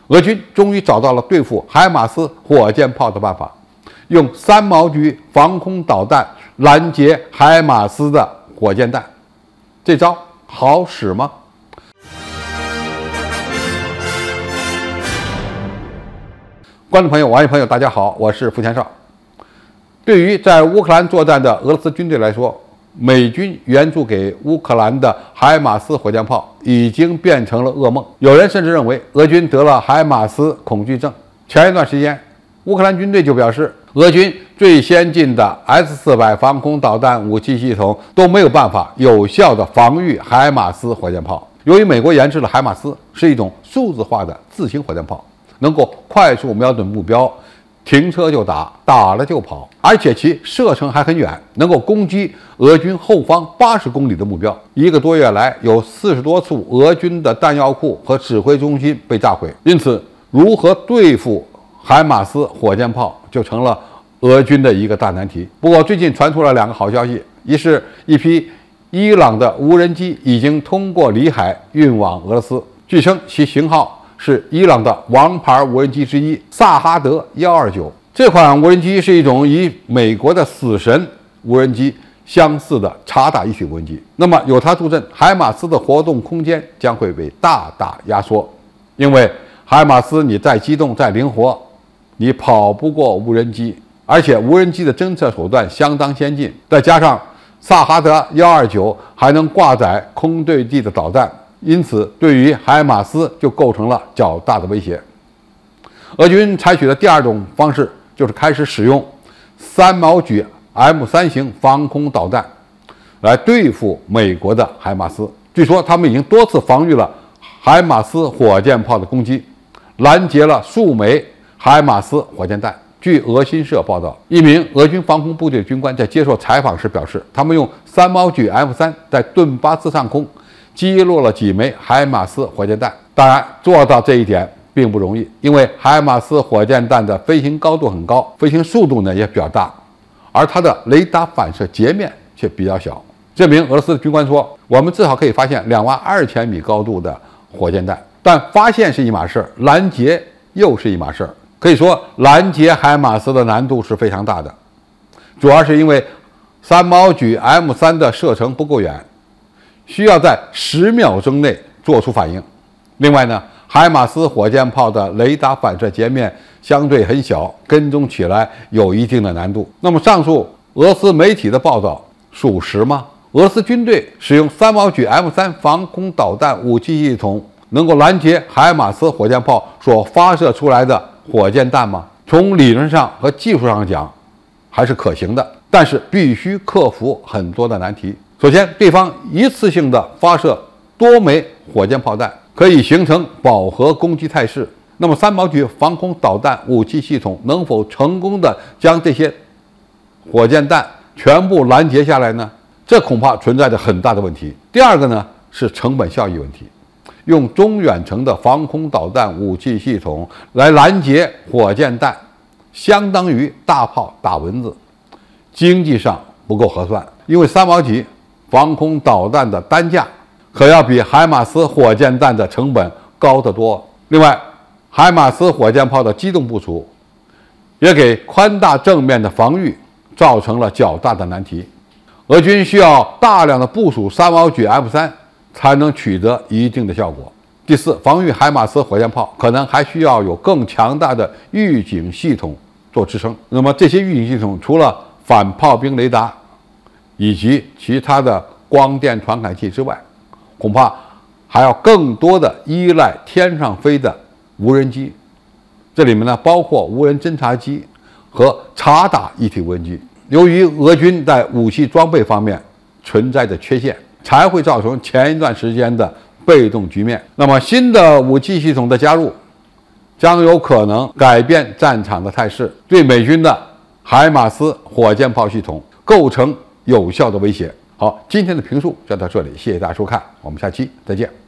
俄军终于找到了对付海马斯火箭炮的办法，用3毛局防空导弹拦截海马斯的火箭弹。这招好使吗？观众朋友、网友朋友，大家好，我是付前少。对于在乌克兰作战的俄罗斯军队来说，美军援助给乌克兰的海马斯火箭炮已经变成了噩梦。有人甚至认为俄军得了海马斯恐惧症。前一段时间，乌克兰军队就表示，俄军最先进的 S-400防空导弹武器系统都没有办法有效地防御海马斯火箭炮。由于美国研制的海马斯是一种数字化的自行火箭炮，能够快速瞄准目标，停车就打，打了就跑，而且其射程还很远，能够攻击俄军后方80公里的目标。1个多月来，有40多处俄军的弹药库和指挥中心被炸毁。因此，如何对付海马斯火箭炮就成了俄军的一个大难题。不过，最近传出了2个好消息：一是一批伊朗的无人机已经通过里海运往俄罗斯，据称其型号是伊朗的王牌无人机之一萨哈德129。这款无人机是一种与美国的死神无人机相似的察打一体无人机。那么有它助阵，海马斯的活动空间将会被大大压缩。因为海马斯你再机动再灵活，你跑不过无人机，而且无人机的侦测手段相当先进，再加上萨哈德129还能挂载空对地的导弹，因此对于海马斯就构成了较大的威胁。俄军采取的第2种方式就是开始使用3毛举 M3 型防空导弹来对付美国的海马斯。据说他们已经多次防御了海马斯火箭炮的攻击，拦截了数枚海马斯火箭弹。据俄新社报道，一名俄军防空部队军官在接受采访时表示，他们用3毛举 M3在顿巴斯上空击落了几枚海马斯火箭弹。当然，做到这一点并不容易，因为海马斯火箭弹的飞行高度很高，飞行速度呢也比较大，而它的雷达反射截面却比较小。这名俄罗斯的军官说：“我们至少可以发现22000米高度的火箭弹，但发现是一码事，拦截又是一码事。可以说，拦截海马斯的难度是非常大的，主要是因为3毛举 M3的射程不够远，需要在10秒钟内做出反应。另外呢，海马斯火箭炮的雷达反射截面相对很小，跟踪起来有一定的难度。那么上述俄罗斯媒体的报道属实吗？俄罗斯军队使用3毛举 M3防空导弹武器系统能够拦截海马斯火箭炮所发射出来的火箭弹吗？从理论上和技术上讲，还是可行的，但是必须克服很多的难题。首先，对方一次性的发射多枚火箭炮弹，可以形成饱和攻击态势。那么3毛举防空导弹武器系统能否成功的将这些火箭弹全部拦截下来呢？这恐怕存在着很大的问题。第2个呢是成本效益问题。用中远程的防空导弹武器系统来拦截火箭弹，相当于大炮打蚊子，经济上不够合算。因为3毛举防空导弹的单价可要比海马斯火箭弹的成本高得多。另外，海马斯火箭炮的机动部署也给宽大正面的防御造成了较大的难题。俄军需要大量的部署3毛举 M3才能取得一定的效果。第4，防御海马斯火箭炮可能还需要有更强大的预警系统做支撑。那么这些预警系统除了反炮兵雷达以及其他的光电传感器之外，恐怕还要更多的依赖天上飞的无人机。这里面呢包括无人侦察机和察打一体无人机。由于俄军在武器装备方面存在着缺陷，才会造成前一段时间的被动局面。那么新的武器系统的加入，将有可能改变战场的态势，对美军的海马斯火箭炮系统构成有效的威胁。好，今天的评述就到这里，谢谢大家收看，我们下期再见。